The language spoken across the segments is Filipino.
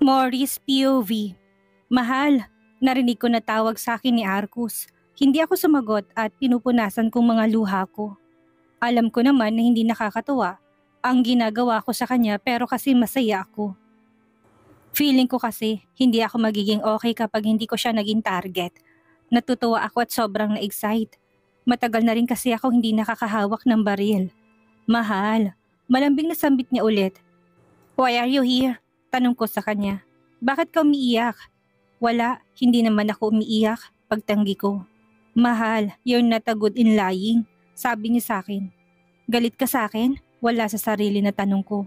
Morris POV. Mahal, narinig ko na tawag sa akin ni Arcus. Hindi ako sumagot at pinupunasan kong mga luha ko. Alam ko naman na hindi nakakatuwa ang ginagawa ko sa kanya pero kasi masaya ako. Feeling ko kasi hindi ako magiging okay kapag hindi ko siya naging target. Natutuwa ako at sobrang na-excite. Matagal na rin kasi ako hindi nakakahawak ng baril. Mahal, malambing na sambit niya ulit. Why are you here? Tanong ko sa kanya. Bakit ka umiiyak? Wala, hindi naman ako umiiyak. Pagtanggi ko. Mahal, you're not a good in lying. Sabi niya sa akin. Galit ka sa akin? Wala sa sarili na tanong ko.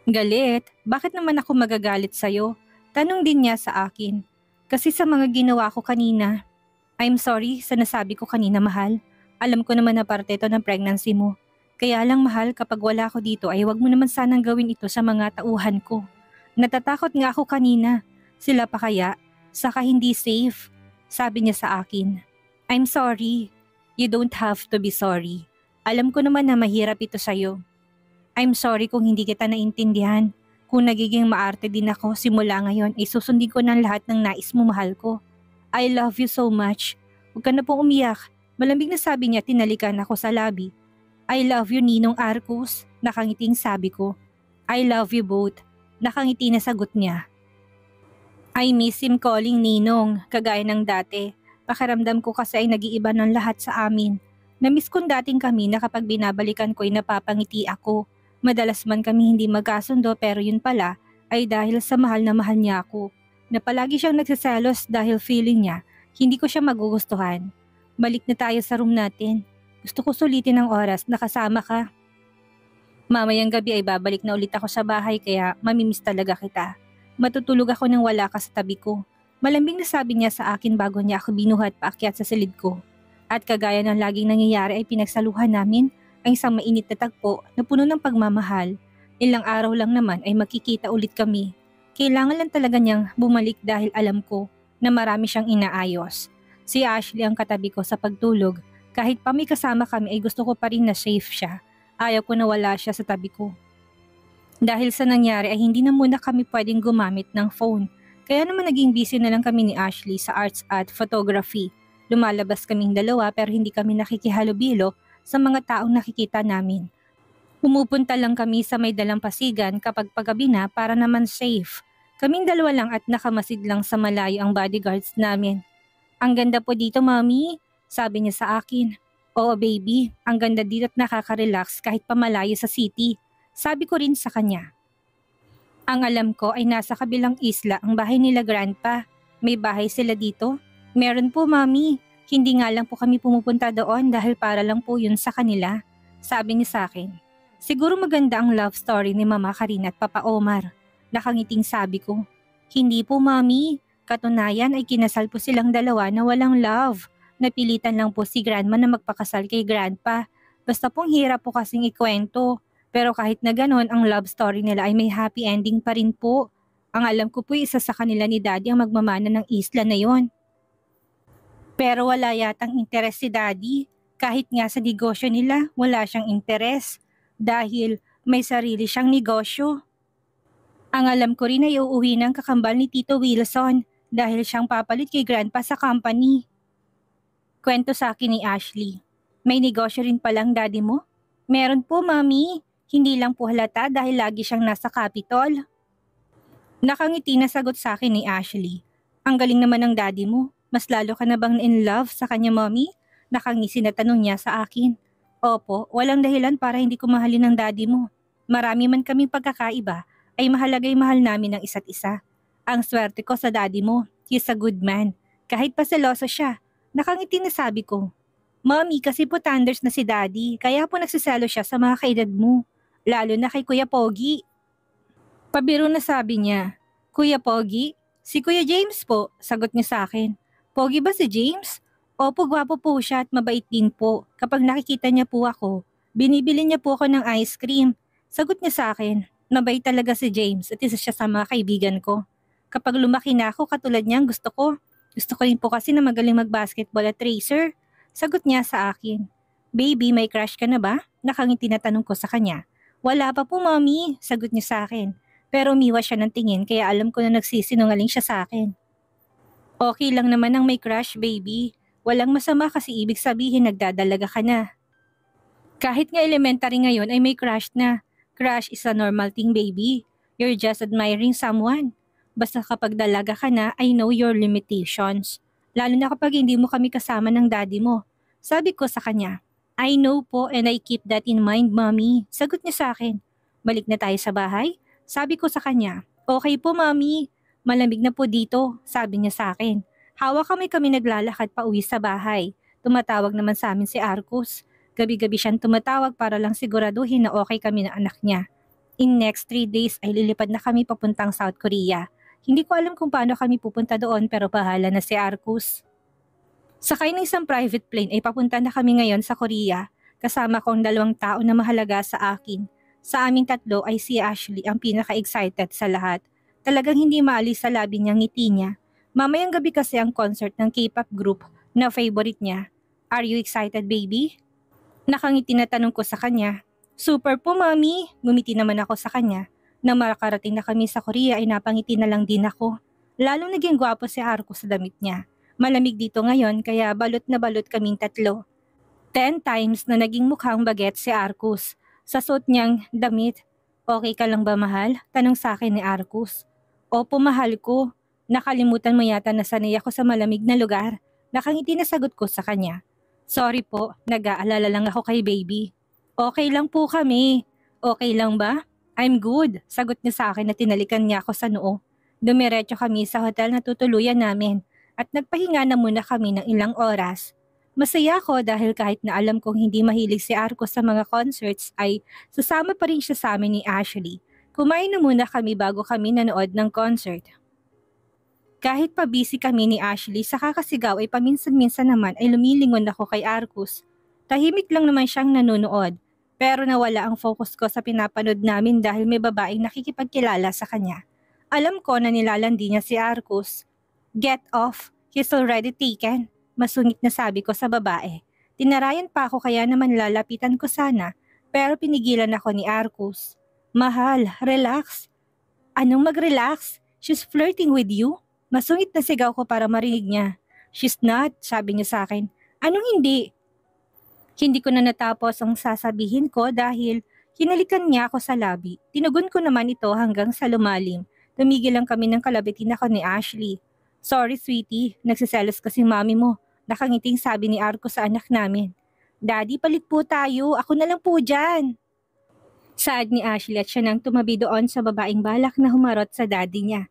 Galit? Bakit naman ako magagalit sa'yo? Tanong din niya sa akin. Kasi sa mga ginawa ko kanina. I'm sorry sa nasabi ko kanina, mahal. Alam ko naman na parte ito ng pregnancy mo. Kaya lang, mahal, kapag wala ako dito ay wag mo naman sanang gawin ito sa mga tauhan ko. Natatakot nga ako kanina. Sila pa kaya? Saka hindi safe. Sabi niya sa akin. I'm sorry. You don't have to be sorry. Alam ko naman na mahirap ito sa'yo. I'm sorry kung hindi kita naintindihan. Kung nagiging maarte din ako simula ngayon, susundin ko ng lahat ng nais mo, mahal ko. I love you so much. Huwag ka na pong umiyak. Malamig na sabi niya, tinalikan ako sa labi. I love you, Ninong Arcus. Nakangiting sabi ko. I love you both. Nakangiti na sagot niya. I miss him calling Ninong, kagaya ng dati. Pakiramdam ko kasi ay nag-iiba ng lahat sa amin. Namiss kong dating kami na kapag binabalikan ko ay napapangiti ako. Madalas man kami hindi magkasundo pero yun pala ay dahil sa mahal niya ako. Na palagi siyang nagsiselos dahil feeling niya hindi ko siya magugustuhan. Balik na tayo sa room natin. Gusto ko sulitin ang oras na kasama ka. Mamayang gabi ay babalik na ulit ako sa bahay kaya mamimiss talaga kita. Matutulog ako nang wala ka sa tabi ko. Malambing na sabi niya sa akin bago niya ako binuhat paakyat sa silid ko. At kagaya ng laging nangyayari ay pinagsaluhan namin ang isang mainit na tagpo na puno ng pagmamahal. Ilang araw lang naman ay makikita ulit kami. Kailangan lang talaga niyang bumalik dahil alam ko na marami siyang inaayos. Si Ashley ang katabi ko sa pagtulog. Kahit pa may kasama kami ay gusto ko pa rin na safe siya. Ayaw ko na wala siya sa tabi ko. Dahil sa nangyari ay hindi na muna kami pwedeng gumamit ng phone. Kaya naman naging busy na lang kami ni Ashley sa arts at photography. Lumalabas kaming dalawa pero hindi kami nakikihalubilo sa mga taong nakikita namin. Pumupunta lang kami sa may dalampasigan kapag paggabi na para naman safe. Kaming dalawa lang at nakamasid lang sa malayo ang bodyguards namin. Ang ganda po dito, mami, sabi niya sa akin. Oo baby, ang ganda dito at nakaka-relax kahit pa malayo sa city. Sabi ko rin sa kanya. Ang alam ko ay nasa kabilang isla ang bahay nila grandpa. May bahay sila dito? Meron po, mami. Hindi nga lang po kami pumupunta doon dahil para lang po yun sa kanila. Sabi niya sa akin. Siguro maganda ang love story ni Mama Karina at Papa Omar. Nakangiting sabi ko. Hindi po, mami. Katunayan ay kinasal po silang dalawa na walang love. Napilitan lang po si grandma na magpakasal kay grandpa. Basta pong hirap po kasing ikwento. Pero kahit na ganon, ang love story nila ay may happy ending pa rin po. Ang alam ko po isa sa kanila ni Daddy ang magmamana ng isla na yon. Pero wala yatang interes si Daddy. Kahit nga sa negosyo nila, wala siyang interes. Dahil may sarili siyang negosyo. Ang alam ko rin ay uuwi ng kakambal ni Tito Wilson dahil siyang papalit kay Grandpa sa company. Kwento sa akin ni Ashley. May negosyo rin palang daddy mo? Meron po, mami. Hindi lang po halata dahil lagi siyang nasa Capitol. Nakangiti na sagot sa akin ni Ashley. Ang galing naman ng daddy mo. Mas lalo ka na bang in love sa kanya, mommy? Nakangisi na tanong niya sa akin. Opo, walang dahilan para hindi ko mahalin ng daddy mo. Marami man kaming pagkakaiba, ay mahalagay mahal namin ang isa't isa. Ang swerte ko sa daddy mo, he's a good man. Kahit pa seloso siya, nakangiti na sabi ko. Mommy, kasi po thunders na si daddy, kaya po nagsiselo siya sa mga kaedad mo. Lalo na kay Kuya Pogi. Pabiro na sabi niya. Kuya Pogi? Si Kuya James po, sagot niya sa akin. Pogi ba si James? Opo, gwapo po siya at mabait din po. Kapag nakikita niya po ako, binibili niya po ako ng ice cream. Sagot niya sa akin, mabait talaga si James at isa siya sa mga kaibigan ko. Kapag lumaki na ako katulad niyang gusto ko. Gusto ko rin po kasi na magaling mag-basketball at racer. Sagot niya sa akin. Baby, may crush ka na ba? Nakangiti na tanong ko sa kanya. Wala pa po, mommy, sagot niya sa akin. Pero umiwas siya ng tingin kaya alam ko na nagsisinungaling siya sa akin. Okay lang naman ang may crush, baby. Walang masama kasi ibig sabihin nagdadalaga ka na. Kahit nga elementary ngayon ay may crush na. Crush is a normal thing, baby. You're just admiring someone. Basta kapag dalaga ka na, I know your limitations. Lalo na kapag hindi mo kami kasama ng daddy mo. Sabi ko sa kanya, I know po and I keep that in mind, mommy. Sagot niya sa akin. Balik na tayo sa bahay? Sabi ko sa kanya, okay po, mommy. Malamig na po dito, sabi niya sa akin. Hawak kami naglalakad pa uwi sa bahay. Tumatawag naman sa amin si Arcus. Gabi-gabi siyang tumatawag para lang siguraduhin na okay kami ng anak niya. In next 3 days ay lilipad na kami papuntang South Korea. Hindi ko alam kung paano kami pupunta doon pero bahala na si Arcus. Sakay ng isang private plane ay papunta na kami ngayon sa Korea. Kasama ko ang 2 tao na mahalaga sa akin. Sa aming 3 ay si Ashley ang pinaka-excited sa lahat. Talagang hindi maalis sa labi niyang ngiti niya. Mamayang gabi kasi ang concert ng K-pop group na favorite niya. Are you excited, baby? Nakangiti na tanong ko sa kanya. Super po, mami. Ngumiti naman ako sa kanya. Nang makarating na kami sa Korea ay napangiti na lang din ako. Lalong naging gwapo si Arcus sa damit niya. Malamig dito ngayon kaya balot na balot kaming 3. 10 times na naging mukhang baget si Arcus. Sa suot niyang damit. Okay ka lang ba, mahal? Tanong sa akin ni Arcus. Opo, mahal ko. Nakalimutan mo yata na sanay ako sa malamig na lugar. Nakangiti na sagot ko sa kanya. Sorry po, nag-aalala lang ako kay baby. Okay lang po kami. Okay lang ba? I'm good, sagot niya sa akin na tinalikan niya ako sa noo. Dumiretso kami sa hotel na tutuluyan namin at nagpahinga na muna kami ng ilang oras. Masaya ako dahil kahit na alam kong hindi mahilig si Arco sa mga concerts ay sasama pa rin siya sa amin ni Ashley. Kumain na muna kami bago kami nanood ng concert. Kahit pa busy kami ni Ashley sa kakasigaw ay paminsan-minsan naman ay lumilingon ako kay Arcus. Tahimik lang naman siyang nanonood, pero nawala ang focus ko sa pinapanood namin dahil may babaeng nakikipagkilala sa kanya. Alam ko na nilalandi niya si Arcus. Get off, he's already taken. Masungit na sabi ko sa babae. Tinarayan pa ako kaya naman lalapitan ko sana, pero pinigilan ako ni Arcus. Mahal, relax. Anong mag-relax? She's flirting with you? Masungit na sigaw ko para marinig niya. She's not, sabi niya sa akin. Anong hindi? Hindi ko na natapos ang sasabihin ko dahil hinalikan niya ako sa labi. Tinugon ko naman ito hanggang sa lumalim. Tumigil lang kami ng kalabitin ako ni Ashley. Sorry sweetie, nagsiselos kasi mami mo. Nakangiting sabi ni Arco sa anak namin. Daddy, palit po tayo. Ako na lang po dyan. Saad ni Ashley at siya nang tumabi doon sa babaeng balak na humarot sa daddy niya.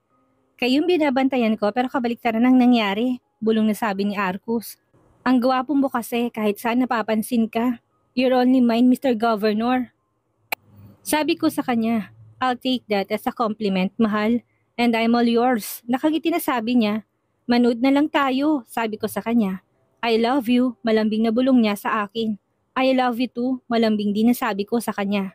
Kayong binabantayan ko pero kabaliktaran ang nangyari, bulong na sabi ni Arcus. Ang gwapo mo kasi kahit saan napapansin ka. You're only mine, Mr. Governor. Sabi ko sa kanya, I'll take that as a compliment, mahal. And I'm all yours. Nakangiti na sabi niya. Manood na lang tayo, sabi ko sa kanya. I love you, malambing na bulong niya sa akin. I love you too, malambing din na sabi ko sa kanya.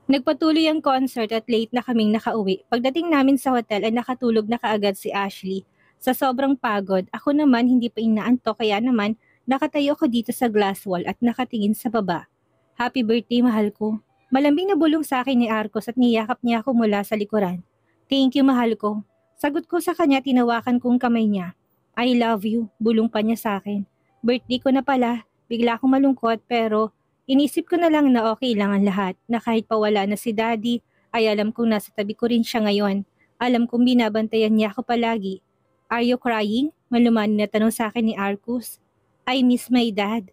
Nagpatuloy ang concert at late na kaming nakauwi. Pagdating namin sa hotel ay nakatulog na kaagad si Ashley. Sa sobrang pagod, ako naman hindi pa inaantok kaya naman nakatayo ako dito sa glass wall at nakatingin sa baba. Happy birthday, mahal ko. Malambing na bulong sa akin ni Arcos at niyakap niya ako mula sa likuran. Thank you, mahal ko. Sagot ko sa kanya, tinawakan kong kamay niya. I love you, bulong pa niya sa akin. Birthday ko na pala, bigla akong malungkot pero inisip ko na lang na okay lang ang lahat, na kahit pa wala na si daddy, ay alam kong nasa tabi ko rin siya ngayon. Alam kong binabantayan niya ako palagi. Are you crying? Malumanin na tanong sa akin ni Arcus. I miss my dad.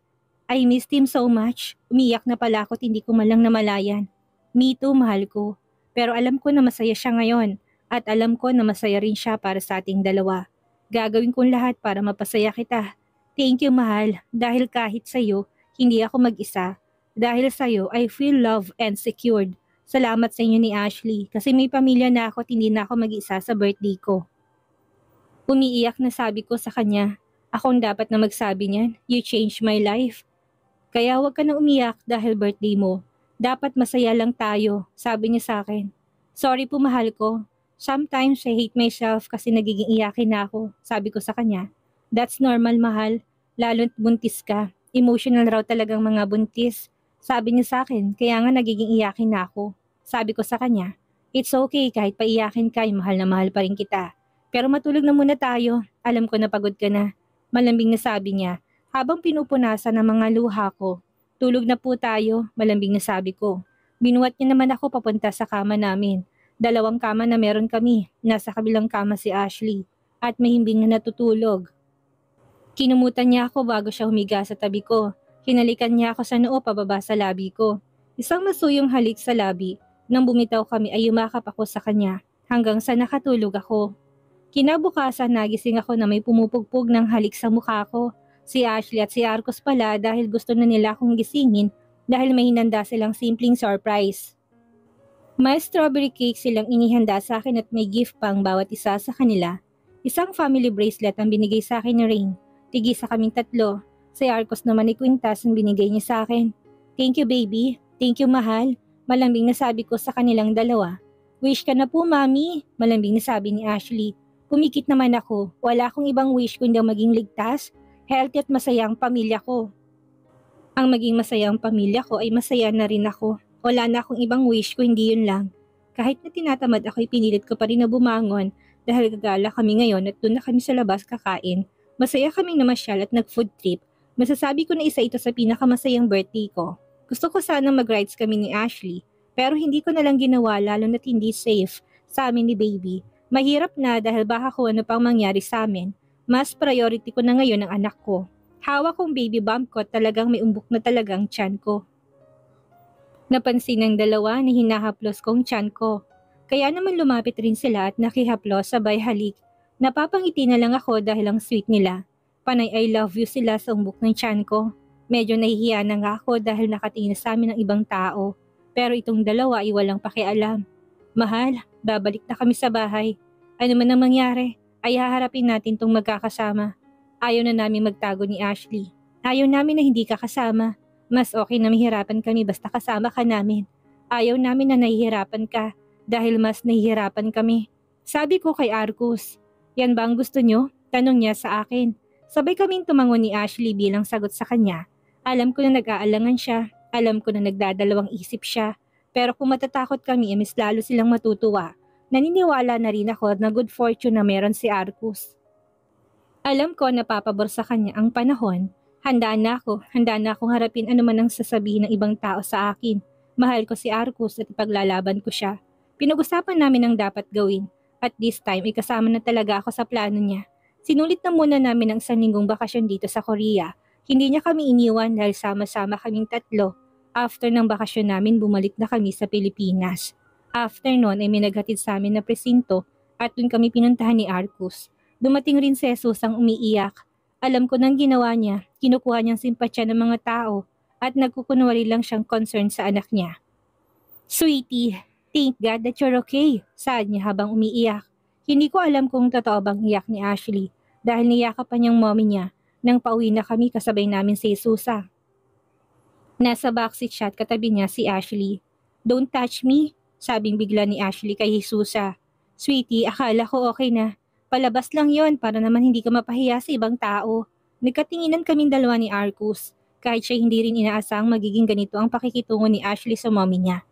I missed him so much. Umiyak na pala ako at hindi ko malang namalayan. Me too, mahal ko. Pero alam ko na masaya siya ngayon at alam ko na masaya rin siya para sa ating dalawa. Gagawin kong lahat para mapasaya kita. Thank you, mahal, dahil kahit sa'yo, hindi ako mag-isa. Dahil sa'yo, I feel loved and secured. Salamat sa inyo ni Ashley kasi may pamilya na ako at hindi na ako mag-isa sa birthday ko. Umiiyak na sabi ko sa kanya, ako ang dapat na magsabi niyan, you changed my life. Kaya huwag ka na umiyak dahil birthday mo. Dapat masaya lang tayo, sabi niya sa akin. Sorry po, mahal ko. Sometimes I hate myself kasi nagiging iyakin na ako, sabi ko sa kanya. That's normal, mahal. Lalo't buntis ka. Emotional raw talagang mga buntis. Sabi niya sa akin, kaya nga nagiging iyakin na ako. Sabi ko sa kanya, It's okay kahit paiyakin ka, mahal na mahal pa rin kita. Pero matulog na muna tayo. Alam ko na pagod ka na. Malambing na sabi niya habang pinupunasan ng mga luha ko. Tulog na po tayo, malambing na sabi ko. Binuhat niya naman ako papunta sa kama namin. 2 kama na meron kami. Nasa kabilang kama si Ashley at mahimbing na natutulog. Kinumutan niya ako bago siya humiga sa tabi ko. Hinalikan niya ako sa noo pababa sa labi ko. Isang masuyong halik sa labi. Nang bumitaw kami ay yumakap ako sa kanya hanggang sa nakatulog ako. Kinabukasan nagising ako na may pumupugpog ng halik sa mukha ko. Si Ashley at si Arcos pala dahil gusto na nila akong gisingin dahil may hinanda silang simpleng surprise. May strawberry cake silang inihanda sa akin at may gift pang bawat isa sa kanila. Isang family bracelet ang binigay sa akin ni Rain. Tigisa kaming 3. Si Arcos naman ay kwintas ang binigay niya sa akin. Thank you baby. Thank you mahal. Malambing na sabi ko sa kanilang 2. Wish ka na po mami. Malambing na sabi ni Ashley. Pumikit naman ako. Wala akong ibang wish kundi ang maging ligtas, healthy at masayang pamilya ko. Ang maging masayang pamilya ko ay masaya na rin ako. Wala na akong ibang wish kung hindi yun lang. Kahit na tinatamad ako ay pinilit ko pa rin na bumangon dahil gagala kami ngayon at doon na kami sa labas kakain. Masaya kaming namasyal at nag-food trip. Masasabi ko na isa ito sa pinakamasayang birthday ko. Gusto ko sanang mag-rides kami ni Ashley pero hindi ko na lang ginawa lalo na't hindi safe sa amin ni baby. Mahirap na dahil baka kung ano pang mangyari sa amin. Mas priority ko na ngayon ang anak ko. Hawak kong baby bump ko at talagang may umbok na talagang tiyan ko. Napansin ng 2 na hinahaplos kong tiyan ko. Kaya naman lumapit rin sila at nakihaplos sabay halik. Napapangiti na lang ako dahil ang sweet nila. Panay I love you sila sa umbok ng tiyan ko. Medyo nahihiya na nga ako dahil nakatingin sa amin ng ibang tao. Pero itong 2 ay walang pakialam. Mahal, babalik na kami sa bahay. Ano man ang mangyari, ay haharapin natin tong magkakasama. Ayaw na namin magtago ni Ashley. Ayaw namin na hindi ka kasama. Mas okay na mahirapan kami basta kasama ka namin. Ayaw namin na nahihirapan ka dahil mas nahihirapan kami. Sabi ko kay Arcos, yan ba ang gusto nyo? Tanong niya sa akin. Sabay kaming tumango ni Ashley bilang sagot sa kanya. Alam ko na nag-aalangan siya. Alam ko na nagdadalawang isip siya. Pero kung matatakot kami, mas lalo silang matutuwa. Naniniwala na rin ako na good fortune na meron si Arcos. Alam ko na papabor sa kanya ang panahon. Handa na akong harapin anuman ang sasabihin ng ibang tao sa akin. Mahal ko si Arcos at ipaglalaban ko siya. Pinag-usapan namin ang dapat gawin. At this time, ikasama na talaga ako sa plano niya. Sinulit na muna namin ang 1 linggong bakasyon dito sa Korea. Hindi niya kami iniwan dahil sama-sama kaming 3. After ng bakasyon namin, bumalik na kami sa Pilipinas. After noon ay may naghatid sa amin na presinto at dun kami pinuntahan ni Arcos. Dumating rin si Jesus ang umiiyak. Alam ko nang ginawa niya, kinukuha niyang simpatsya ng mga tao at nagkukunwari lang siyang concern sa anak niya. Sweetie, thank God that you're okay, saad niya habang umiiyak. Hindi ko alam kung totoo bang iyak ni Ashley dahil niyakapan niyang mommy niya nang pauwi na kami kasabay namin si Jesusa. Nasa backseat siya at katabi niya si Ashley. Don't touch me, sabing bigla ni Ashley kay Jesusa. Sweetie, akala ko okay na. Palabas lang yon para naman hindi ka mapahiya sa ibang tao. Nagkatinginan kaming 2 ni Arcos. Kahit siya hindi rin inaasang magiging ganito ang pakikitungo ni Ashley sa mommy niya.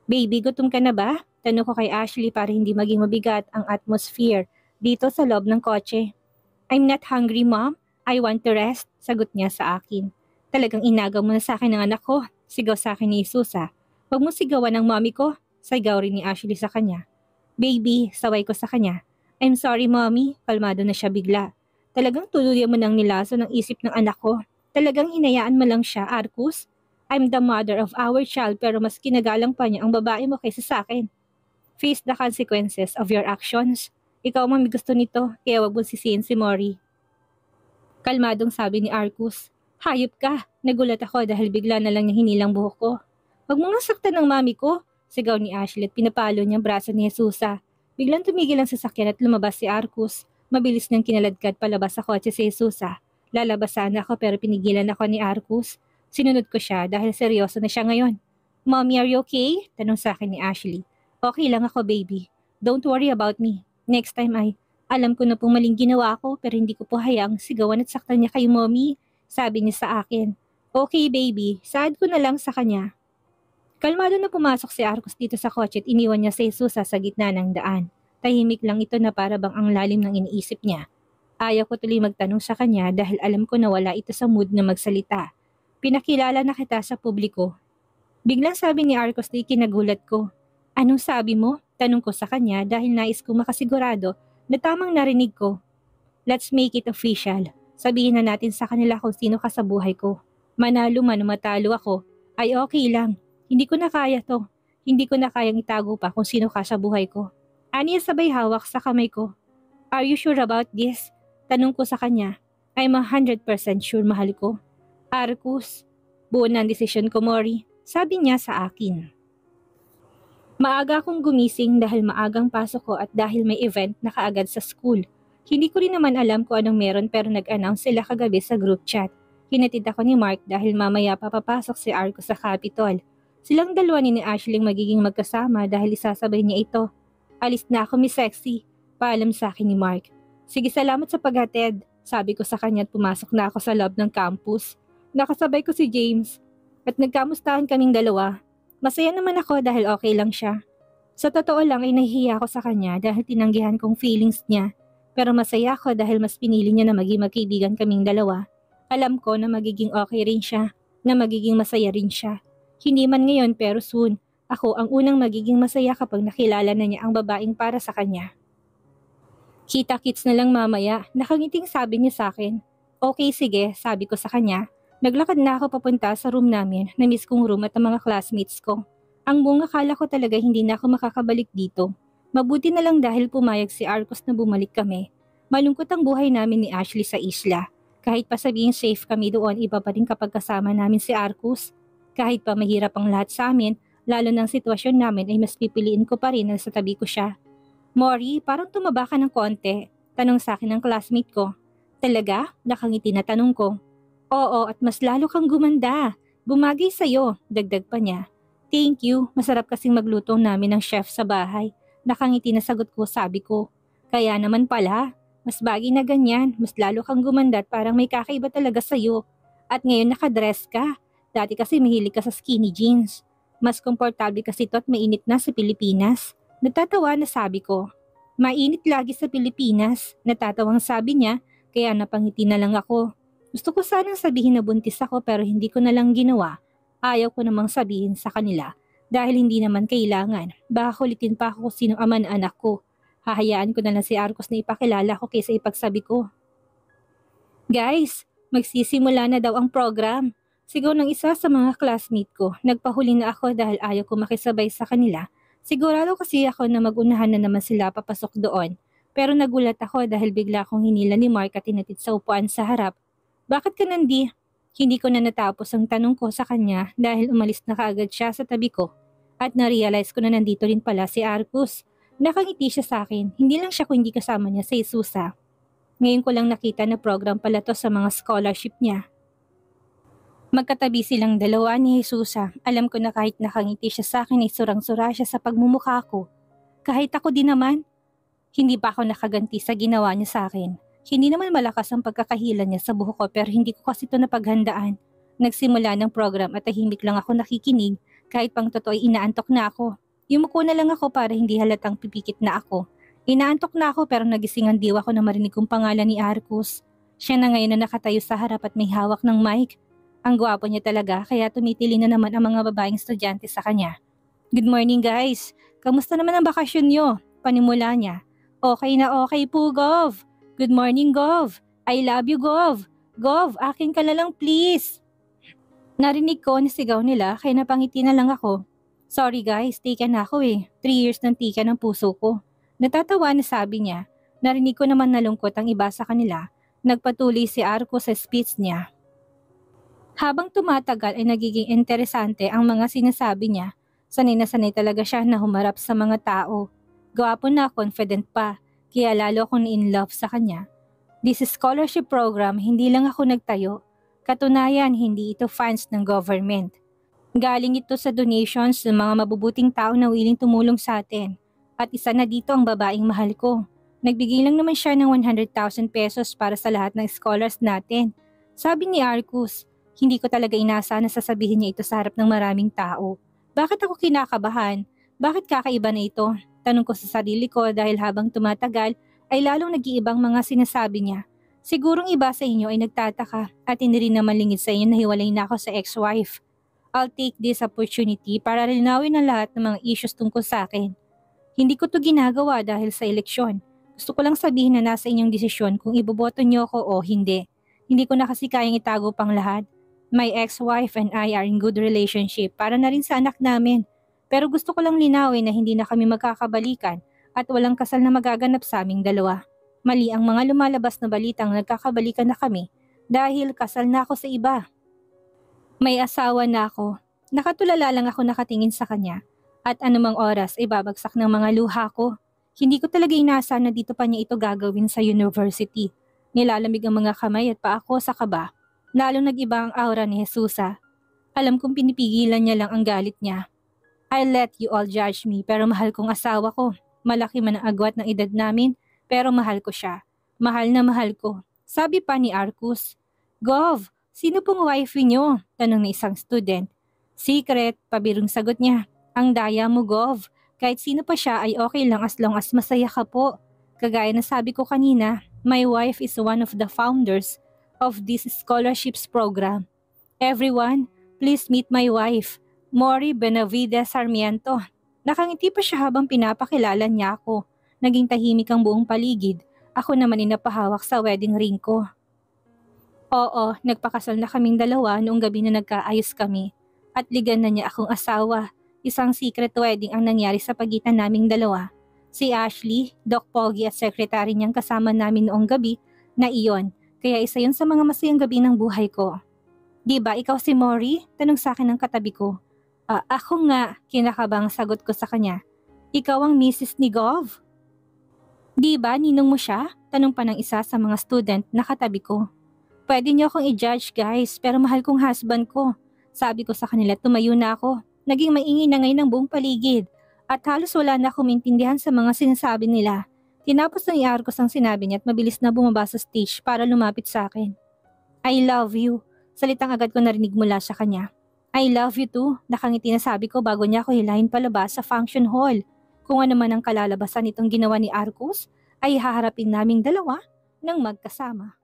Baby, gutom ka na ba? Tanong ko kay Ashley para hindi maging mabigat ang atmosphere dito sa loob ng kotse. I'm not hungry, Mom. I want to rest, sagot niya sa akin. Talagang inagaw mo na sa akin ng anak ko, sigaw sa akin ni Jesusa. Huwag mo sigawan ng mommy ko, sigaw rin ni Ashley sa kanya. Baby, saway ko sa kanya. I'm sorry, mommy, kalmado na siya bigla. Talagang tuluyan mo nang nilaso ng isip ng anak ko. Talagang hinayaan mo lang siya, Arcos. I'm the mother of our child pero mas kinagalang pa niya ang babae mo kaysa sa akin. Face the consequences of your actions. Ikaw mami gusto nito, kaya wag mo sisihin si Mori. Kalmadong sabi ni Arcos. Hayop ka, nagulat ako dahil bigla na lang niya hinilang buhok ko. Wag mo nga saktan ng mami ko, sigaw ni Ashley at pinapalo niyang braso ni Jesusa. Biglang tumigil ang sasakyan at lumabas si Arcos. Mabilis niyang kinaladkad palabas sa kotse si Jesusa. Lalabas sana ako pero pinigilan ako ni Arcos. Sinunod ko siya dahil seryoso na siya ngayon. Mommy, are you okay? Tanong sa akin ni Ashley. Okay lang ako, baby. Don't worry about me. Next time ay, alam ko na pong maling ginawa ko pero hindi ko po hayaang sigawan at saktan niya kay mommy. Sabi niya sa akin. Okay, baby. Saad ko na lang sa kanya. Kalmado na pumasok si Arcos dito sa kotse at iniwan niya si Jesusa sa gitna ng daan. Tahimik lang ito na para bang ang lalim ng iniisip niya. Ayaw ko tuloy magtanong sa kanya dahil alam ko na wala ito sa mood na magsalita. Pinakilala na kita sa publiko. Biglang sabi ni Arcos na ikinagulat ko. Anong sabi mo? Tanong ko sa kanya dahil nais kong makasigurado na tamang narinig ko. Let's make it official. Sabihin na natin sa kanila kung sino ka sa buhay ko. Manalo man o matalo ako, ay okay lang. Hindi ko na kaya to. Hindi ko na kayang itago pa kung sino ka sa buhay ko. Aniya sabay hawak sa kamay ko. Are you sure about this? Tanong ko sa kanya. I'm 100% sure mahal ko. Arcus, buo na ang desisyon ko, Mori. Sabi niya sa akin. Maaga akong gumising dahil maagang pasok ko at dahil may event na kaagad sa school. Hindi ko rin naman alam kung anong meron pero nag-announce sila kagabi sa group chat. Hinatid ako ni Mark dahil mamaya papapasok si Arcus sa Capitol. Silang dalawa ni Ashley magiging magkasama dahil isasabay niya ito. Alis na ako, Miss Sexy. Paalam sa akin ni Mark. Sige, salamat sa paghatid. Sabi ko sa kanya at pumasok na ako sa loob ng campus. Nakasabay ko si James at nagkamustahan kaming dalawa. Masaya naman ako dahil okay lang siya. Sa totoo lang ay nahihiya ako sa kanya dahil tinanggihan kong feelings niya. Pero masaya ako dahil mas pinili niya na maging magkaibigan kaming dalawa. Alam ko na magiging okay rin siya, na magiging masaya rin siya. Hindi man ngayon pero soon, ako ang unang magiging masaya kapag nakilala na niya ang babaeng para sa kanya. Kita-kits na lang mamaya, nakangiting sabi niya sa akin. Okay sige, sabi ko sa kanya. Naglakad na ako papunta sa room namin, na-miss kong room at ang mga classmates ko. Ang buong akala ko talaga hindi na ako makakabalik dito. Mabuti na lang dahil pumayag si Arcos na bumalik kami. Malungkot ang buhay namin ni Ashley sa isla. Kahit pa sabihin safe kami doon, iba pa rin kapag kasama namin si Arcos. Kahit pa mahirap ang lahat sa amin, lalo ng sitwasyon namin ay mas pipiliin ko pa rin na sa tabi ko siya. Mori, parang tumaba ka ng konti. Tanong sa akin ng classmate ko. Talaga? Nakangiti na tanong ko. Oo, at mas lalo kang gumanda. Bumagay sa'yo, dagdag pa niya. Thank you, masarap kasing magluto namin ng chef sa bahay. Nakangiti na sagot ko, sabi ko. Kaya naman pala, mas bagay na ganyan, mas lalo kang gumanda at parang may kakaiba talaga sa'yo. At ngayon nakadress ka. Dati kasi mahilig ka sa skinny jeans. Mas komportable kasi ito at mainit na sa Pilipinas. Natatawa na sabi ko. Mainit lagi sa Pilipinas, natatawang sabi niya, kaya napangiti na lang ako. Gusto ko sanang sabihin na buntis ako pero hindi ko na lang ginawa. Ayaw ko namang sabihin sa kanila dahil hindi naman kailangan. Baka kulitin pa ako kung sinong ama ng anak ko. Hahayaan ko na lang si Arcos na ipakilala ko kaysa ipagsabi ko. Guys, magsisimula na daw ang program. Sigaw ng isa sa mga classmate ko. Nagpahuli na ako dahil ayaw ko makisabay sa kanila. Sigurado kasi ako na magunahan na naman sila papasok doon. Pero nagulat ako dahil bigla akong hinila ni Mark at tinatid sa upuan sa harap. Bakit ka nandi? Hindi ko na natapos ang tanong ko sa kanya dahil umalis na kaagad siya sa tabi ko. At na-realize ko na nandito rin pala si Arcus. Nakangiti siya sa akin, hindi lang siya kundi kasama niya sa Jesusa. Ngayon ko lang nakita na program pala to sa mga scholarship niya. Magkatabi silang dalawa ni Jesusa. Alam ko na kahit nakangiti siya sa akin ay surang-sura siya sa pagmumukha ko. Kahit ako din naman, hindi pa ako nakaganti sa ginawa niya sa akin. Hindi naman malakas ang pagkakahila niya sa buhok ko pero hindi ko kasi ito napaghandaan. Nagsimula ng program at tahimik lang ako nakikinig kahit pang totoo ay inaantok na ako. Yumuko na lang ako para hindi halatang pipikit na ako. Inaantok na ako pero nagising ang diwa ko na marinig kong pangalan ni Arcus. Siya na ngayon na nakatayo sa harap at may hawak ng mic. Ang gwapo niya talaga kaya tumitili na naman ang mga babaeng estudyante sa kanya. Good morning guys! Kamusta naman ang bakasyon niyo? Panimula niya. Okay na okay po, Gov! Good morning, Gov! I love you, Gov! Gov, akin ka na lang please! Narinig ko na sigaw nila kaya napangiti na lang ako. Sorry guys, tika na ako 3 years ng tika ng puso ko. Natatawa na sabi niya. Narinig ko naman nalungkot ang iba sa kanila. Nagpatuloy si Arcos sa speech niya. Habang tumatagal ay nagiging interesante ang mga sinasabi niya. Sanay na sanay talaga siya na humarap sa mga tao. Gwapo na, confident pa. Kaya lalo akong in love sa kanya. This scholarship program, hindi lang ako nagtayo. Katunayan, hindi ito funds ng government. Galing ito sa donations ng mga mabubuting tao na willing tumulong sa atin. At isa na dito ang babaeng mahal ko. Nagbigay lang naman siya ng 100,000 pesos para sa lahat ng scholars natin. Sabi ni Arcus, hindi ko talaga inasa na sasabihin niya ito sa harap ng maraming tao. Bakit ako kinakabahan? Bakit kakaiba na ito? Tanong ko sa sarili ko dahil habang tumatagal ay lalong nag-iibang mga sinasabi niya. Sigurong iba sa inyo ay nagtataka at hindi rin naman lingid sa inyo na hiwalay na ako sa ex-wife. I'll take this opportunity para linawin ang lahat ng mga issues tungkol sa akin. Hindi ko to ginagawa dahil sa eleksyon. Gusto ko lang sabihin na nasa inyong desisyon kung iboboto niyo ako o hindi. Hindi ko na kasi kayang itago pang lahat. My ex-wife and I are in good relationship para na rin sa anak namin. Pero gusto ko lang linawin na hindi na kami magkakabalikan at walang kasal na magaganap sa aming dalawa. Mali ang mga lumalabas na balitang nagkakabalikan na kami dahil kasal na ako sa iba. May asawa na ako. Nakatulala lang ako nakatingin sa kanya at anumang oras ay babagsak ng mga luha ko. Hindi ko talaga inaasahan na dito pa niya ito gagawin sa university. Nilalamig ang mga kamay at paa ko sa kaba. Lalong nag-iba ang aura ni Jesusa. Alam kong pinipigilan niya lang ang galit niya. I let you all judge me pero mahal kong asawa ko. Malaki man ang agwat ng edad namin pero mahal ko siya. Mahal na mahal ko. Sabi pa ni Arcus. Gov, sino pong wifey niyo? Tanong ng isang student. Secret, pabirong sagot niya. Ang daya mo, Gov. Kahit sino pa siya ay okay lang as long as masaya ka po. Kagaya na sabi ko kanina, my wife is one of the founders of this scholarships program. Everyone, please meet my wife, Mori Benavides Sarmiento. Nakangiti pa siya habang pinapakilala niya ako. Naging tahimik ang buong paligid. Ako naman ay napahawak sa wedding ring ko. Oo, nagpakasal na kaming dalawa noong gabi na nagkaayos kami. At ligan na niya akong asawa. Isang secret wedding ang nangyari sa pagitan naming dalawa. Si Ashley, Doc Pogi at secretary niyang kasama namin noong gabi na iyon. Kaya isa yun sa mga masayang gabi ng buhay ko. Di ba ikaw si Mori? Tanong sa akin ng katabi ko. Ako nga, kinakabang sagot ko sa kanya. Ikaw ang Mrs. ni Gov? Di ba ninong mo siya? Tanong pa ng isa sa mga student na katabi ko. Pwede niyo akong i-judge guys, pero mahal kong husband ko. Sabi ko sa kanila, tumayo na ako. Naging maingay na ngayon ang buong paligid. At halos wala na akong maintindihan sa mga sinasabi nila. Tinapos ng Arcus ang sinabi niya at mabilis na bumaba sa stage para lumapit sa akin. I love you. Salitang agad ko narinig mula sa kanya. I love you too. Nakangiti na sabi ko bago niya ako hilahin palabas sa function hall. Kung ano man ang kalalabasan itong ginawa ni Arcus, ay haharapin naming dalawa ng magkasama.